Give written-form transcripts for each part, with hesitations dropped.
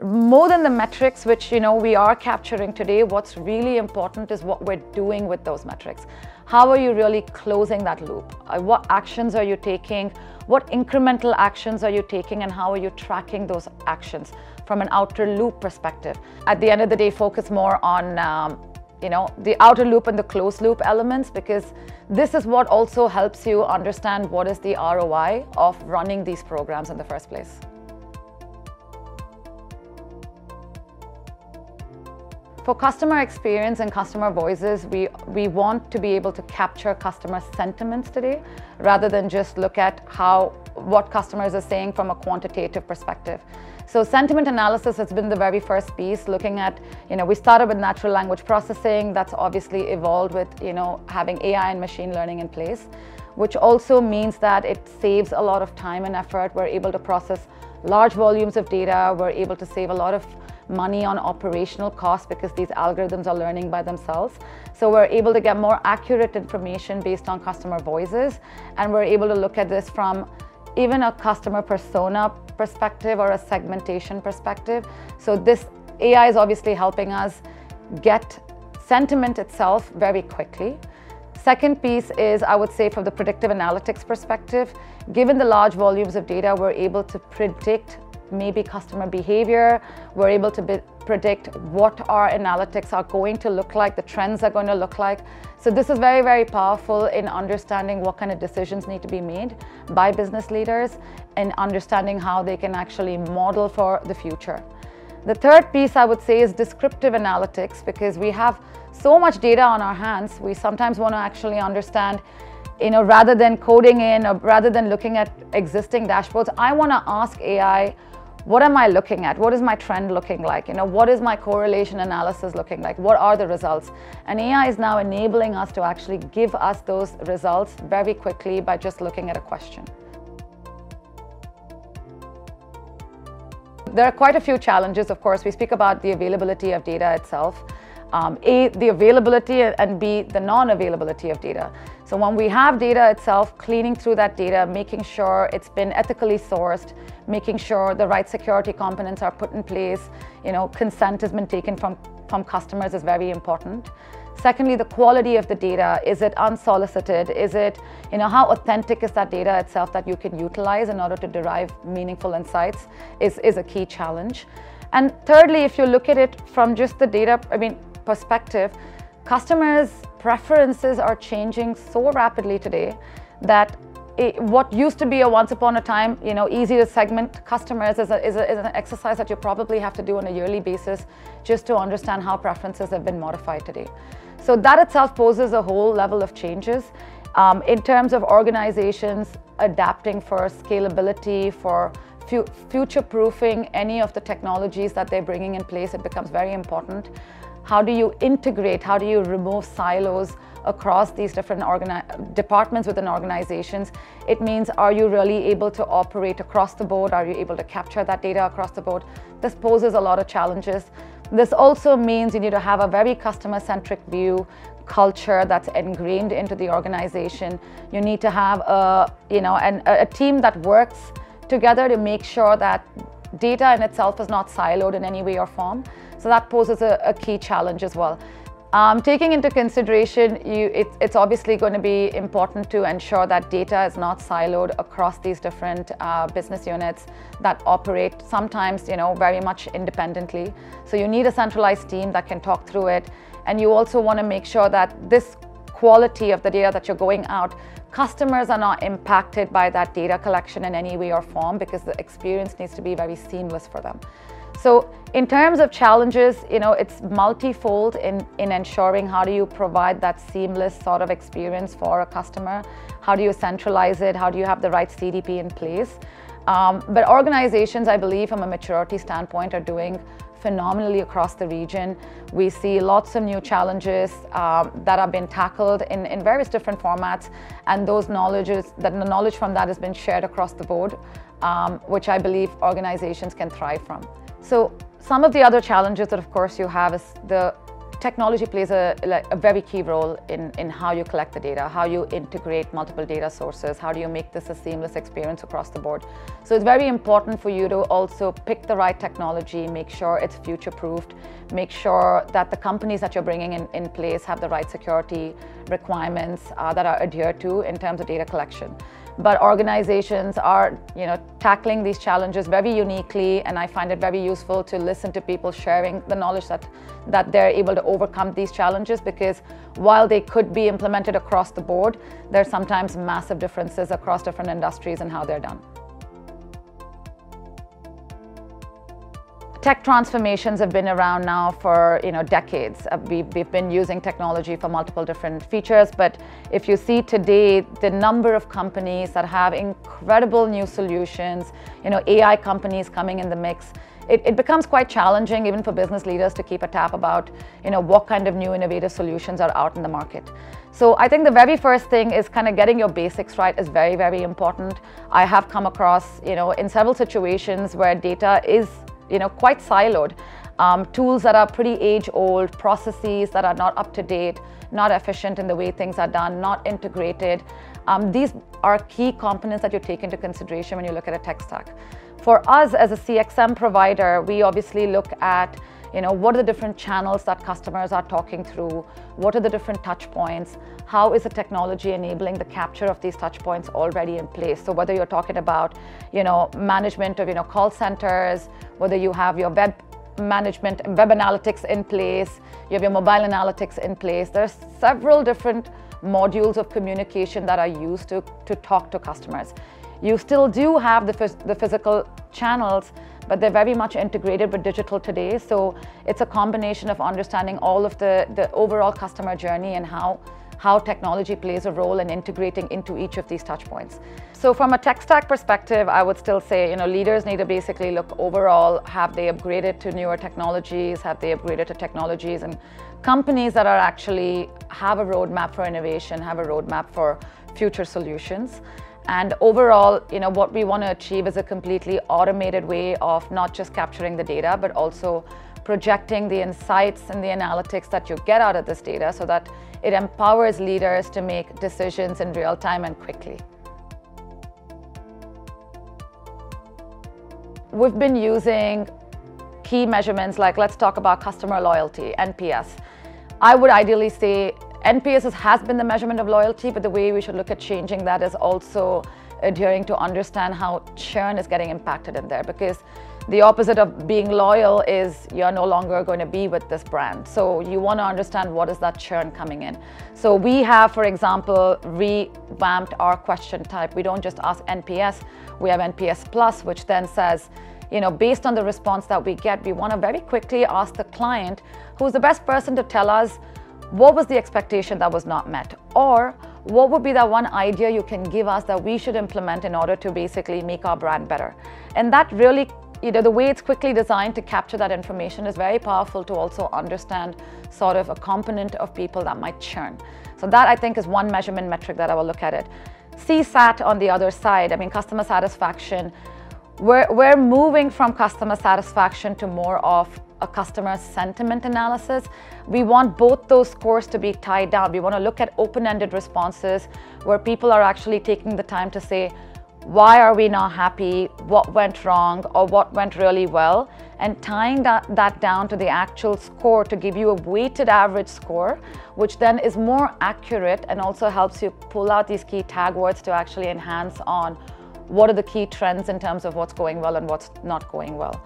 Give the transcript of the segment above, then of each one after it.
more than the metrics, which we are capturing today, what's really important is what we're doing with those metrics. How are you really closing that loop? What actions are you taking? What incremental actions are you taking, and how are you tracking those actions from an outer loop perspective? At the end of the day, focus more on the outer loop and the closed loop elements, because this is what also helps you understand what is the ROI of running these programs in the first place. For customer experience and customer voices, we want to be able to capture customer sentiments today, rather than just look at what customers are saying from a quantitative perspective. So sentiment analysis has been the very first piece, looking at, we started with natural language processing. That's obviously evolved with, having AI and machine learning in place, which also means that it saves a lot of time and effort. We're able to process large volumes of data. We're able to save a lot of money on operational costs because these algorithms are learning by themselves. So we're able to get more accurate information based on customer voices, and we're able to look at this from even a customer persona perspective or a segmentation perspective. So this AI is obviously helping us get sentiment itself very quickly. Second piece is, I would say, from the predictive analytics perspective, given the large volumes of data, we're able to predict maybe customer behavior. We're able to predict what our analytics are going to look like, the trends are going to look like. So this is very, very powerful in understanding what kind of decisions need to be made by business leaders and understanding how they can actually model for the future. The third piece, I would say, is descriptive analytics, because we have so much data on our hands. We sometimes want to actually understand, rather than coding in or rather than looking at existing dashboards, I want to ask AI, what am I looking at? What is my trend looking like? What is my correlation analysis looking like? What are the results? And AI is now enabling us to actually give us those results very quickly by just looking at a question. There are quite a few challenges, of course. We speak about the availability of data itself. A, the availability, and B, the non-availability of data. So when we have data itself, cleaning through that data, making sure it's been ethically sourced, making sure the right security components are put in place, consent has been taken from customers is very important. Secondly, the quality of the data. Is it unsolicited? Is it, how authentic is that data itself that you can utilize in order to derive meaningful insights is a key challenge. And thirdly, if you look at it from just the data, perspective, customers' preferences are changing so rapidly today that what used to be a once upon a time, easy to segment customers is an exercise that you probably have to do on a yearly basis just to understand how preferences have been modified today. So that itself poses a whole level of changes in terms of organizations adapting for scalability, for future-proofing any of the technologies that they're bringing in place. It becomes very important. How do you integrate? How do you remove silos across these different departments within organizations? It means, are you really able to operate across the board? Are you able to capture that data across the board? This poses a lot of challenges. This also means you need to have a very customer-centric view, culture that's ingrained into the organization. You need to have a team that works together to make sure that data in itself is not siloed in any way or form. So that poses a key challenge as well. Taking into consideration, it's obviously going to be important to ensure that data is not siloed across these different business units that operate sometimes, very much independently. So you need a centralized team that can talk through it. And you also want to make sure that this quality of the data that you're going out, customers are not impacted by that data collection in any way or form, because the experience needs to be very seamless for them. So in terms of challenges, it's multifold in ensuring how do you provide that seamless sort of experience for a customer? How do you centralize it? How do you have the right CDP in place? But organizations, I believe, from a maturity standpoint, are doing phenomenally across the region. We see lots of new challenges that have been tackled in various different formats, and the knowledge from that has been shared across the board, which I believe organizations can thrive from. So some of the other challenges that, of course, you have is the technology plays a very key role in how you collect the data, how you integrate multiple data sources, how do you make this a seamless experience across the board. So it's very important for you to also pick the right technology, make sure it's future-proofed, make sure that the companies that you're bringing in place have the right security requirements that are adhered to in terms of data collection. But organizations are, tackling these challenges very uniquely, and I find it very useful to listen to people sharing the knowledge that they're able to overcome these challenges, because while they could be implemented across the board, there's sometimes massive differences across different industries and how they're done. Tech transformations have been around now for decades. We've been using technology for multiple different features, but if you see today the number of companies that have incredible new solutions, AI companies coming in the mix, it becomes quite challenging even for business leaders to keep a tab about what kind of new innovative solutions are out in the market. So I think the very first thing is kind of getting your basics right is very, very important. I have come across in several situations where data is quite siloed, tools that are pretty age-old, processes that are not up-to-date, not efficient in the way things are done, not integrated. These are key components that you take into consideration when you look at a tech stack. For us as a CXM provider, we obviously look at what are the different channels that customers are talking through, what are the different touch points, how is the technology enabling the capture of these touch points already in place. So whether you're talking about management of call centers, whether you have your web management and web analytics in place, you have your mobile analytics in place, there's several different modules of communication that are used to talk to customers. You still do have the physical channels, but they're very much integrated with digital today. So it's a combination of understanding all of the overall customer journey and how technology plays a role in integrating into each of these touch points. So from a tech stack perspective, I would still say, leaders need to basically look overall, have they upgraded to newer technologies, have they upgraded to technologies, and companies that are actually have a roadmap for innovation, have a roadmap for future solutions. And overall, what we want to achieve is a completely automated way of not just capturing the data, but also projecting the insights and the analytics that you get out of this data so that it empowers leaders to make decisions in real time and quickly. We've been using key measurements like, let's talk about customer loyalty, NPS. I would ideally say NPS has been the measurement of loyalty, but the way we should look at changing that is also adhering to understand how churn is getting impacted in there, because the opposite of being loyal is you're no longer going to be with this brand. So you want to understand what is that churn coming in. So we have, for example, revamped our question type. We don't just ask NPS, we have NPS Plus, which then says, based on the response that we get, we want to very quickly ask the client who's the best person to tell us what was the expectation that was not met, or what would be that one idea you can give us that we should implement in order to basically make our brand better. And that really, the way it's quickly designed to capture that information is very powerful to also understand sort of a component of people that might churn. So that, I think, is one measurement metric that I will look at it. CSAT on the other side, customer satisfaction. We're moving from customer satisfaction to more of a customer sentiment analysis. We want both those scores to be tied down. We want to look at open-ended responses where people are actually taking the time to say, why are we not happy, what went wrong, or what went really well, and tying that down to the actual score to give you a weighted average score, which then is more accurate and also helps you pull out these key tag words to actually enhance on what are the key trends in terms of what's going well and what's not going well.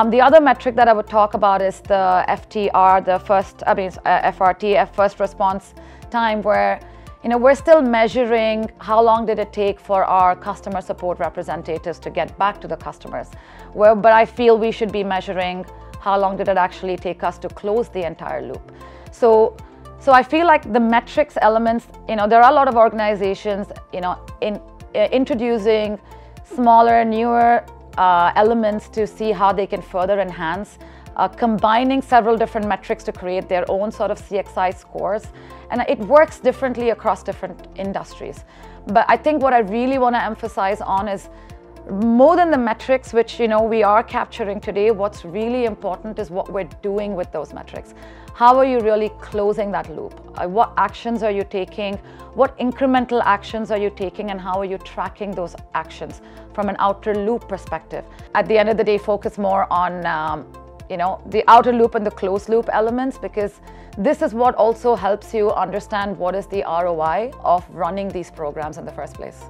The other metric that I would talk about is the FTR, FRT, first response time, where we're still measuring how long did it take for our customer support representatives to get back to the customers. But I feel we should be measuring how long did it actually take us to close the entire loop. So I feel like the metrics elements, there are a lot of organizations, introducing smaller, newer elements to see how they can further enhance, combining several different metrics to create their own sort of CXI scores. And it works differently across different industries. But I think what I really want to emphasize on is more than the metrics which we are capturing today, what's really important is what we're doing with those metrics. How are you really closing that loop? What actions are you taking? What incremental actions are you taking, and how are you tracking those actions from an outer loop perspective? At the end of the day, focus more on the outer loop and the closed loop elements, because this is what also helps you understand what is the ROI of running these programs in the first place.